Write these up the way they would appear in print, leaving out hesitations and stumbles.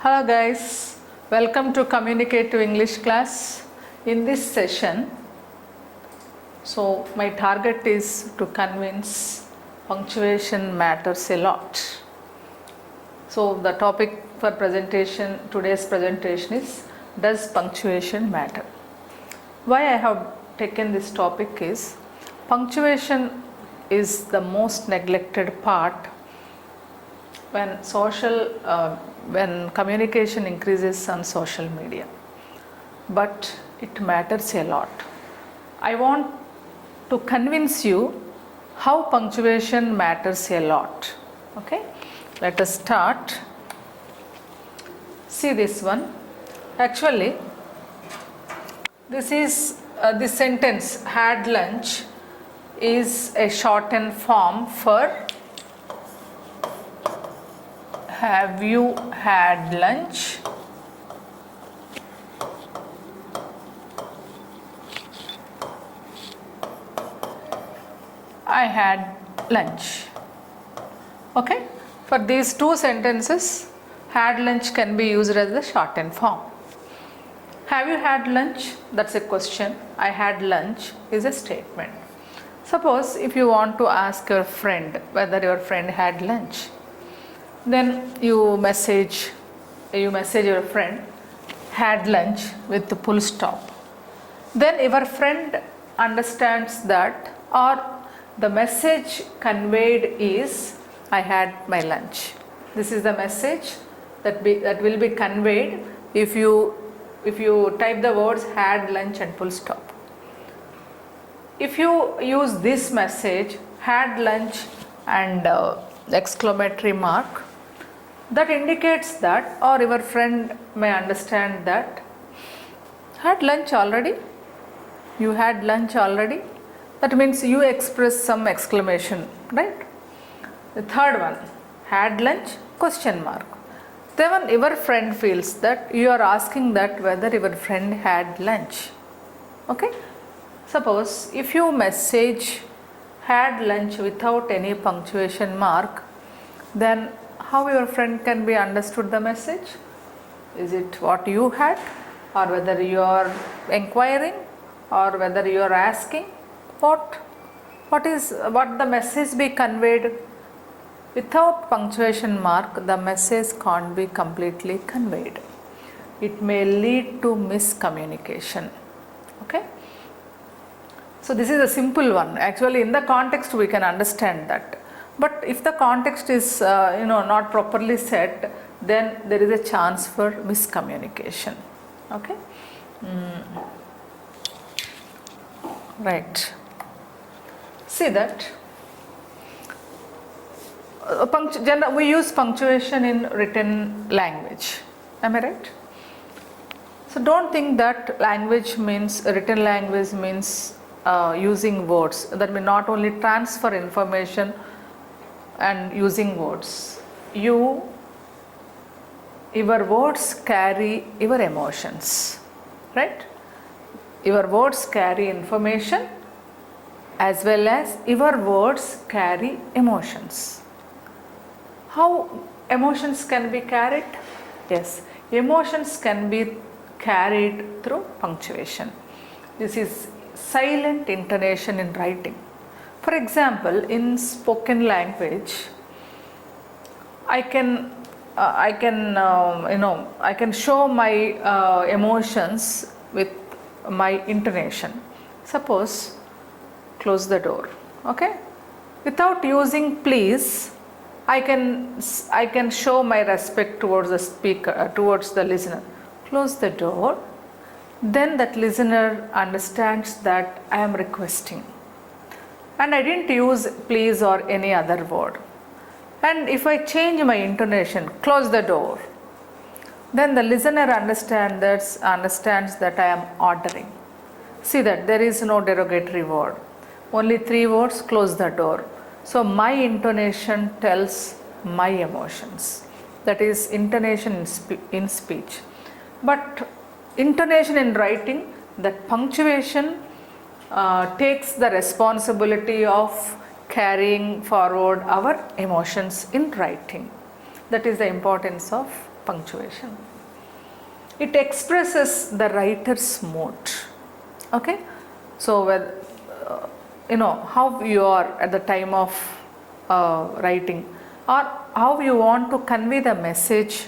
Hello guys, welcome to Communicate to English class. In this session, my target is to convince punctuation matters a lot. So the topic for today's presentation is, does punctuation matter? Why I have taken this topic is, punctuation is the most neglected part when communication increases on social media, but it matters a lot. I want to convince you how punctuation matters a lot. Okay, let us start. See this one. Actually, this sentence, had lunch, is a shortened form for have you had lunch? I had lunch. Okay, for these two sentences, had lunch can be used as the shortened form. Have you had lunch? That's a question. I had lunch is a statement. Suppose if you want to ask your friend whether your friend had lunch, then you message your friend, had lunch with the full stop. Then your friend understands that, or the message conveyed is, I had my lunch. This is the message that will be conveyed if you type the words had lunch and full stop. If you use this message, had lunch and exclamatory mark, that indicates that, or your friend may understand that, had lunch already? You had lunch already? That means you express some exclamation, right? The third one, had lunch, question mark. Then your friend feels that you are asking that whether your friend had lunch. Okay? Suppose if you message had lunch without any punctuation mark, then how your friend can be understood the message? Is it what you had, or whether you are inquiring, or whether you are asking? What the message be conveyed? Without punctuation mark, the message can't be completely conveyed. It may lead to miscommunication. Okay? So this is a simple one. Actually, in the context we can understand that. But if the context is not properly set, then there is a chance for miscommunication. Okay? Right. See that we use punctuation in written language. Am I right? So don't think that written language means using words. That means not only transfer information and using words. Your words carry your emotions, right? Your words carry information as well as your words carry emotions. How emotions can be carried? Yes, emotions can be carried through punctuation. This is silent intonation in writing. For example, in spoken language, I can show my emotions with my intonation. Suppose, close the door. Okay, without using please, I can show my respect towards the speaker, towards the listener. Close the door. Then that listener understands that I am requesting, and I didn't use please or any other word. And if I change my intonation, close the door, then the listener understands that I am ordering. See that there is no derogatory word. Only 3 words, close the door. So my intonation tells my emotions. That is intonation in speech. But intonation in writing, that punctuation takes the responsibility of carrying forward our emotions in writing. That is the importance of punctuation. It expresses the writer's mood. Okay, so how you are at the time of writing, or how you want to convey the message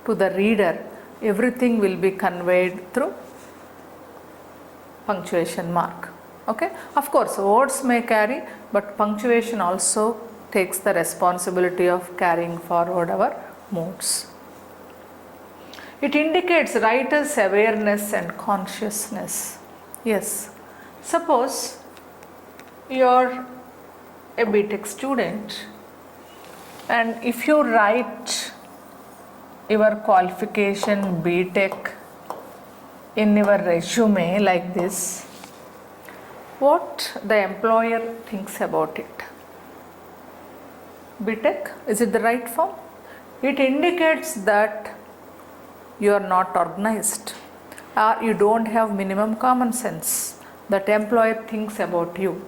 to the reader, everything will be conveyed through punctuation mark. Okay, of course words may carry, but punctuation also takes the responsibility of carrying forward our moods. It indicates writer's awareness and consciousness. Yes, suppose you are a BTech student, and if you write your qualification BTech in your resume like this, what the employer thinks about it? BTech, is it the right form? It indicates that you are not organized, or you don't have minimum common sense. That employer thinks about you,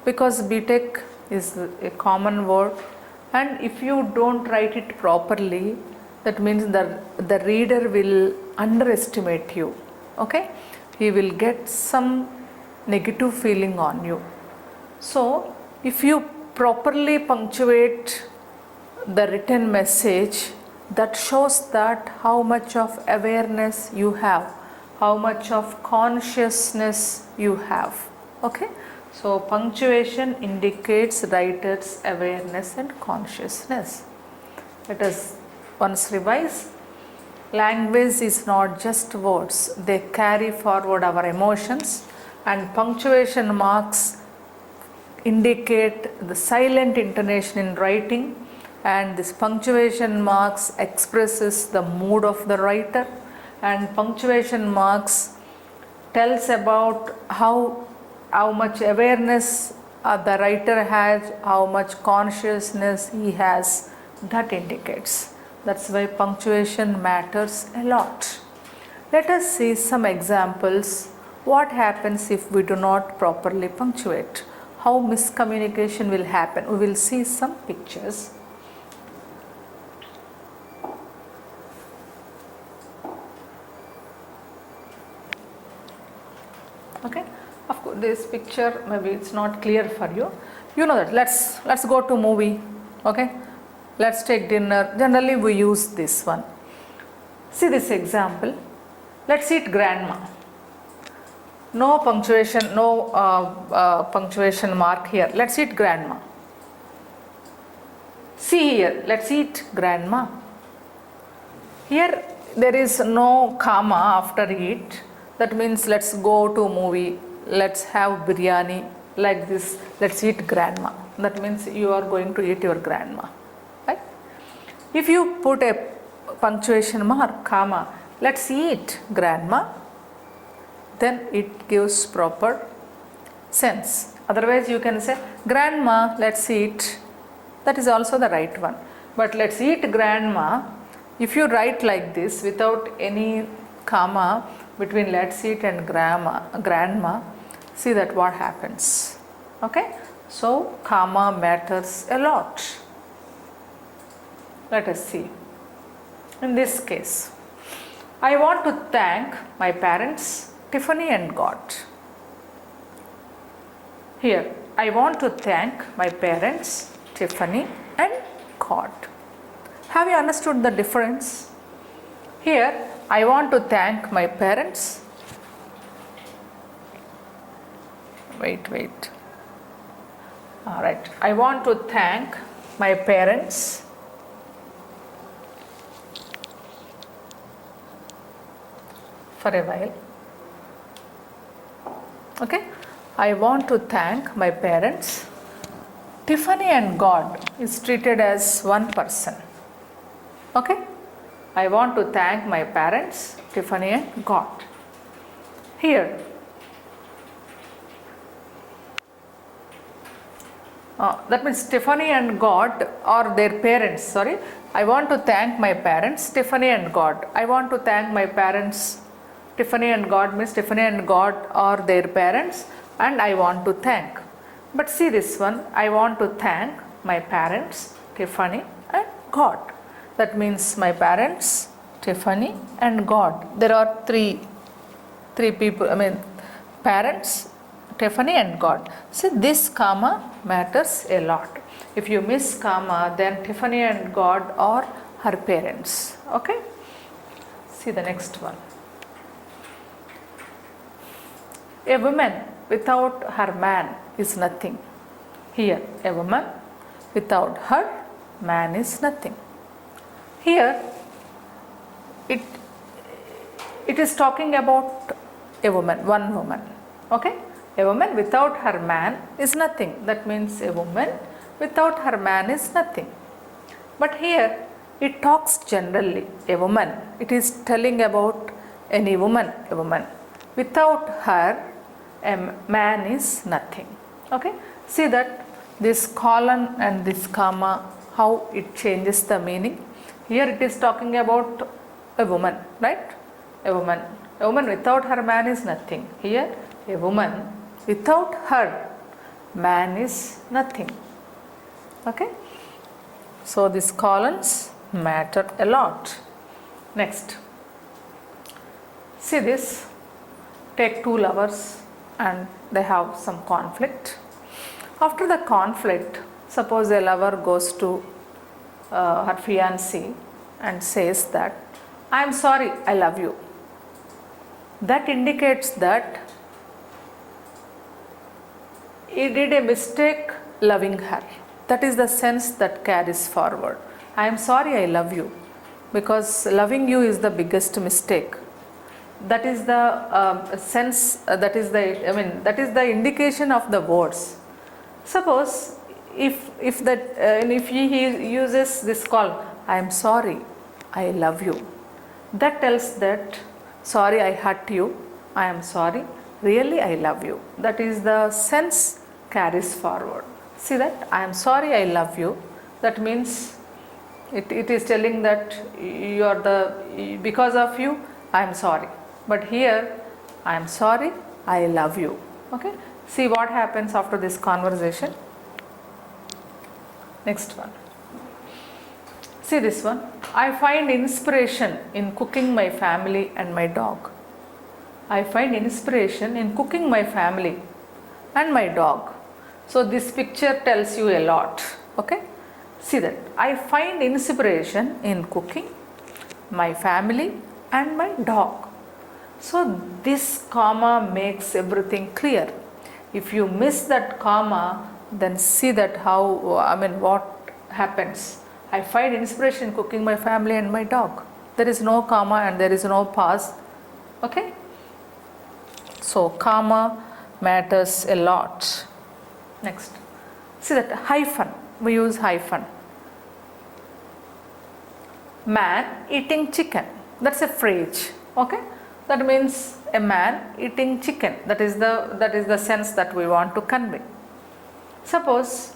because BTech is a common word, and if you don't write it properly, that means the reader will underestimate you. Okay, he will get some negative feeling on you. So if you properly punctuate the written message, that shows that how much of awareness you have, how much of consciousness you have. Okay, so punctuation indicates writer's awareness and consciousness. Let us once revise. Language is not just words, they carry forward our emotions, and punctuation marks indicate the silent intonation in writing, and this punctuation marks expresses the mood of the writer, and punctuation marks tells about how much awareness the writer has, how much consciousness he has. That indicates. That's why punctuation matters a lot. Let us see some examples. What happens if we do not properly punctuate? How miscommunication will happen? We will see some pictures. Okay, of course this picture maybe it's not clear for you. You know that. Let's go to movie. Okay, let's take dinner. Generally we use this one. See this example. Let's eat grandma. No punctuation, no punctuation mark here. Let's eat grandma. See here, let's eat grandma. Here there is no comma after eat. That means let's go to movie, let's have biryani, like this. Let's eat grandma. That means you are going to eat your grandma. Right? If you put a punctuation mark, comma, let's eat grandma, then it gives proper sense. Otherwise you can say grandma, let's eat. That is also the right one. But let's eat grandma, if you write like this without any comma between let's eat and grandma, see that what happens. Okay, so comma matters a lot. Let us see. In this case, I want to thank my parents, Tiffany and God. Here, I want to thank my parents, Tiffany and God. Have you understood the difference? Here, I want to thank my parents. Wait. Alright, I want to thank my parents for a while. Okay, I want to thank my parents. Tiffany and God is treated as one person. Okay, I want to thank my parents, Tiffany and God. Here, that means Tiffany and God or their parents. Sorry, I want to thank my parents, Tiffany and God. I want to thank my parents, Tiffany and God means Tiffany and God or their parents, and I want to thank. But see this one, I want to thank my parents, Tiffany and God. That means my parents, Tiffany, and God. There are three people, parents, Tiffany, and God. So this comma matters a lot. If you miss comma, then Tiffany and God are her parents. Okay? See the next one. A woman without her man is nothing. Here, a woman without her man is nothing. Here, it is talking about a woman, one woman. Okay? A woman without her man is nothing. That means a woman without her man is nothing. But here, it talks generally. A woman. It is telling about any woman, a woman. Without her, a man is nothing. Okay? See that this colon and this comma, how it changes the meaning. Here it is talking about a woman, right? A woman. A woman without her man is nothing. Here, a woman without her man is nothing. Okay? So these colons matter a lot. Next. See this. Take two lovers and they have some conflict. After the conflict, suppose a lover goes to her fiancé and says that, I am sorry, I love you. That indicates that he did a mistake loving her. That is the sense that carries forward. I am sorry, I love you, because loving you is the biggest mistake. That is the sense, that is the indication of the words. Suppose if he uses this call, I am sorry, I love you. That tells that, sorry I hurt you, I am sorry, really I love you. That is the sense carries forward. See that, I am sorry, I love you. That means it is telling that you are because of you, I am sorry. But here, I am sorry, I love you. Okay? See what happens after this conversation. Next one. See this one. I find inspiration in cooking my family and my dog. I find inspiration in cooking my family and my dog. So this picture tells you a lot. Okay? See that. I find inspiration in cooking my family and my dog. So this comma makes everything clear. If you miss that comma, then see that what happens. I find inspiration in cooking my family and my dog. There is no comma and there is no pause. Okay? So comma matters a lot. Next. See that hyphen. We use hyphen. Man eating chicken. That's a phrase. Okay? That means a man eating chicken. That is the sense that we want to convey. Suppose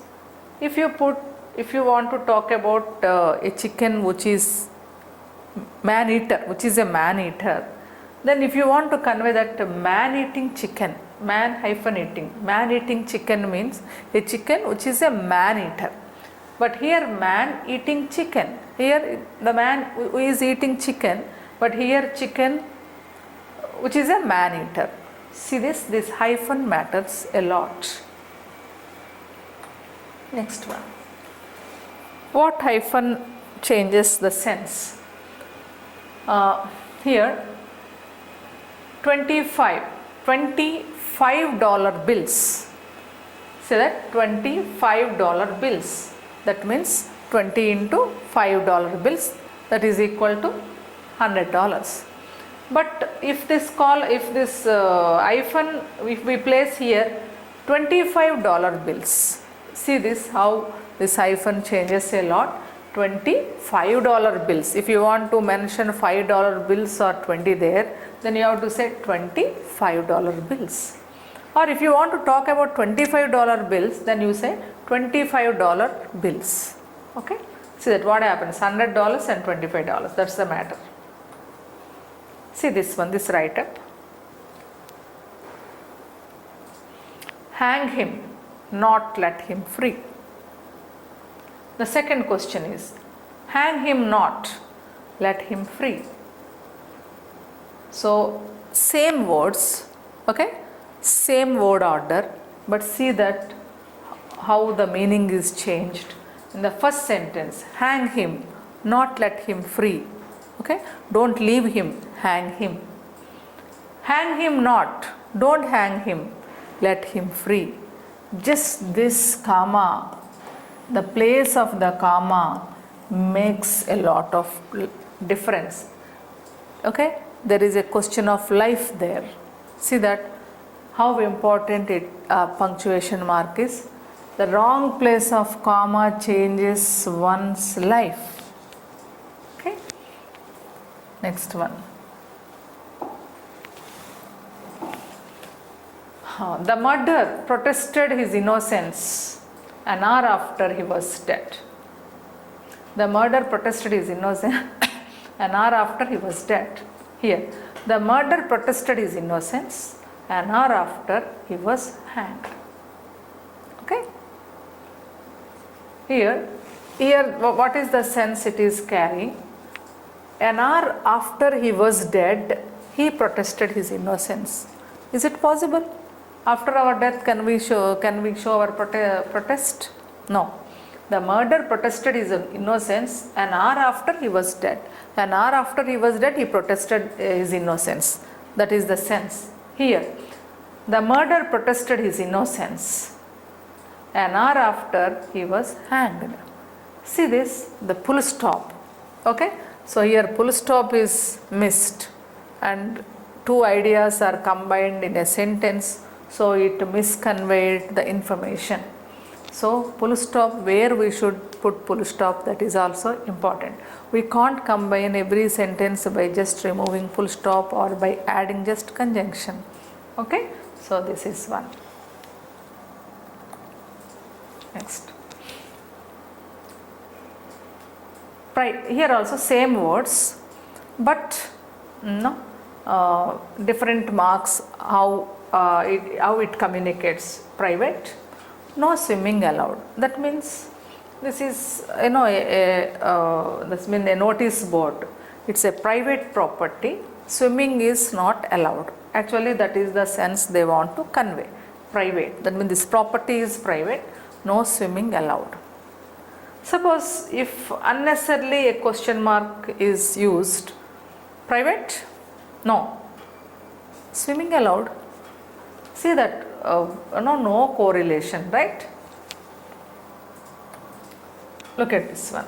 if you want to talk about a chicken which is man eater, which is a man eater, then if you want to convey that man eating chicken, man eating chicken means a chicken which is a man eater. But here man eating chicken, here the man who is eating chicken, but here chicken which is a man eater. See this hyphen matters a lot. Next one. What hyphen changes the sense? Here $25 bills. See that $25 bills. That means 20 into $5 bills, that is equal to $100. But if this hyphen, if we place here $25 bills, see this how this hyphen changes a lot. $25 bills. If you want to mention $5 bills or 20 there, then you have to say $25 bills. Or if you want to talk about $25 bills, then you say $25 bills. Okay? See that what happens, $100 and $25. That's the matter. See this one, this write up. Hang him, not let him free. The second question is, Hang him not, let him free. So same words, okay, same word order, but see that how the meaning is changed. In the first sentence, hang him, not let him free. Okay, don't leave him, hang him. Hang him not, don't hang him, let him free. Just this comma, the place of the comma makes a lot of difference. Okay, there is a question of life there. See that how important punctuation mark is. The wrong place of comma changes one's life. Okay, next one. The murderer protested his innocence an hour after he was dead. The murderer protested his innocence an hour after he was dead. Here, the murderer protested his innocence an hour after he was hanged. Okay? Here, what is the sense it is carrying? An hour after he was dead, he protested his innocence. Is it possible? After our death, can we show our protest? No. The murderer protested his innocence an hour after he was dead. An hour after he was dead, he protested his innocence. That is the sense. Here, the murderer protested his innocence an hour after he was hanged. See this, the full stop. Okay, so here full stop is missed and two ideas are combined in a sentence, so it misconveyed the information. So full stop, where we should put full stop, that is also important. We can't combine every sentence by just removing full stop or by adding just conjunction. Okay, so this is one. Next. Right, here also same words, but different marks, how it communicates. Private, no swimming allowed. That means this is that's mean a notice board. It's a private property. Swimming is not allowed. Actually, that is the sense they want to convey. Private. That means this property is private. No swimming allowed. Suppose if unnecessarily a question mark is used, private? No. Swimming allowed? See that no correlation, right? Look at this one.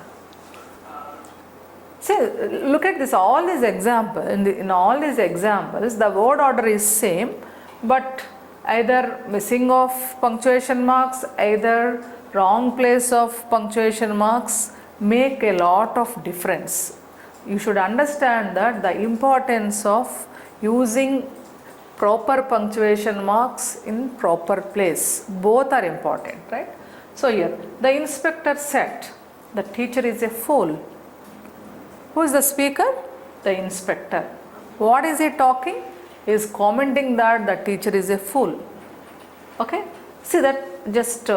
See, look at this. All these examples, in all these examples, the word order is same, but either missing of punctuation marks, either wrong place of punctuation marks make a lot of difference. You should understand that the importance of using proper punctuation marks in proper place. Both are important, right? So here, the inspector said, the teacher is a fool. Who is the speaker? The inspector. What is he talking? He is commenting that the teacher is a fool. Okay? See that just,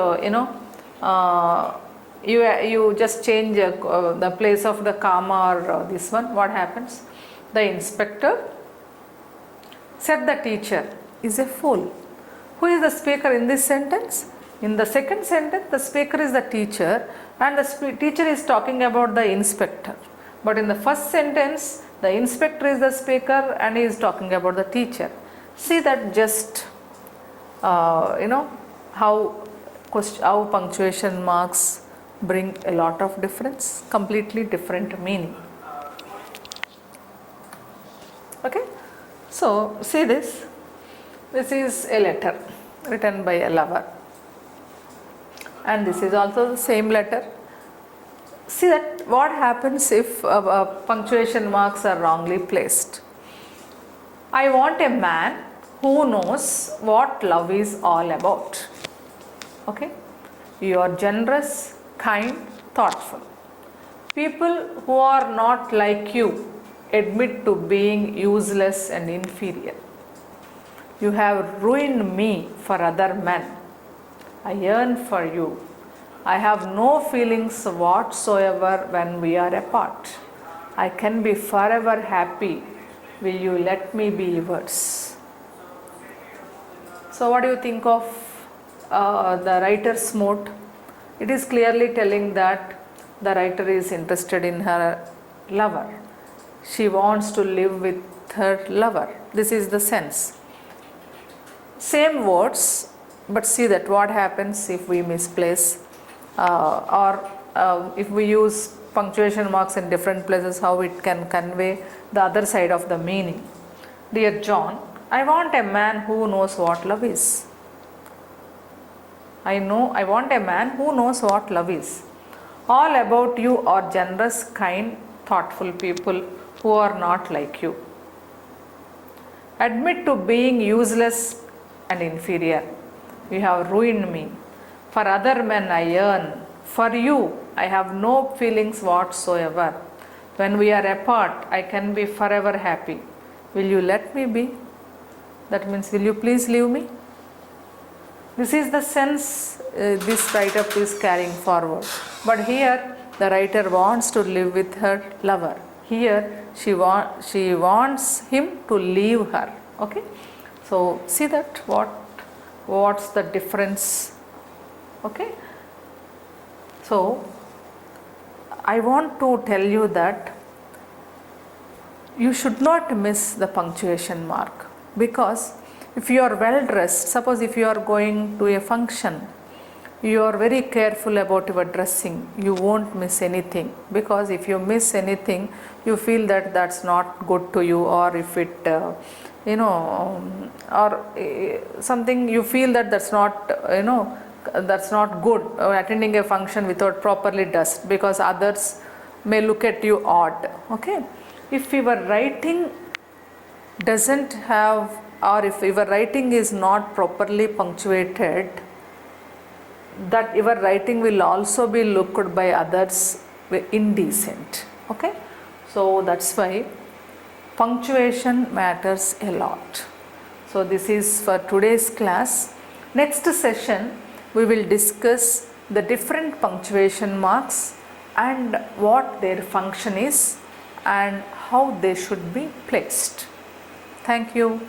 you just change the place of the comma or this one. What happens? The inspector said the teacher is a fool. Who is the speaker in this sentence? In the second sentence, the speaker is the teacher and the teacher is talking about the inspector. But in the first sentence, the inspector is the speaker and he is talking about the teacher. See that just, how punctuation marks bring a lot of difference, completely different meaning. Okay, so see this. This is a letter written by a lover, and this is also the same letter. See that what happens if punctuation marks are wrongly placed. I want a man who knows what love is all about. Okay, you are generous, kind, thoughtful. People who are not like you admit to being useless and inferior. You have ruined me for other men. I yearn for you. I have no feelings whatsoever when we are apart. I can be forever happy. Will you let me be yours? So, what do you think of the writer's note? It is clearly telling that the writer is interested in her lover. She wants to live with her lover. This is the sense. Same words, but see that what happens if we misplace or if we use punctuation marks in different places, how it can convey the other side of the meaning. Dear John, I want a man who knows what love is. I want a man who knows what love is. All about you are generous, kind, thoughtful people who are not like you. Admit to being useless and inferior. You have ruined me. For other men I yearn. For you I have no feelings whatsoever. When we are apart, I can be forever happy. Will you let me be? That means, will you please leave me? This is the sense this write-up is carrying forward. But here the writer wants to live with her lover. Here she wants him to leave her. Okay. So see that what's the difference. Okay. So I want to tell you that you should not miss the punctuation mark, because if you are well dressed, suppose if you are going to a function, you are very careful about your dressing, you won't miss anything, because if you miss anything, you feel that that's not good to you, or if it something you feel that that's not that's not good, attending a function without properly dressed, because others may look at you odd. Okay, if your writing doesn't have, or if your writing is not properly punctuated, that your writing will also be looked by others indecent. Okay, so that's why punctuation matters a lot. So this is for today's class. Next session we will discuss the different punctuation marks and what their function is and how they should be placed. Thank you.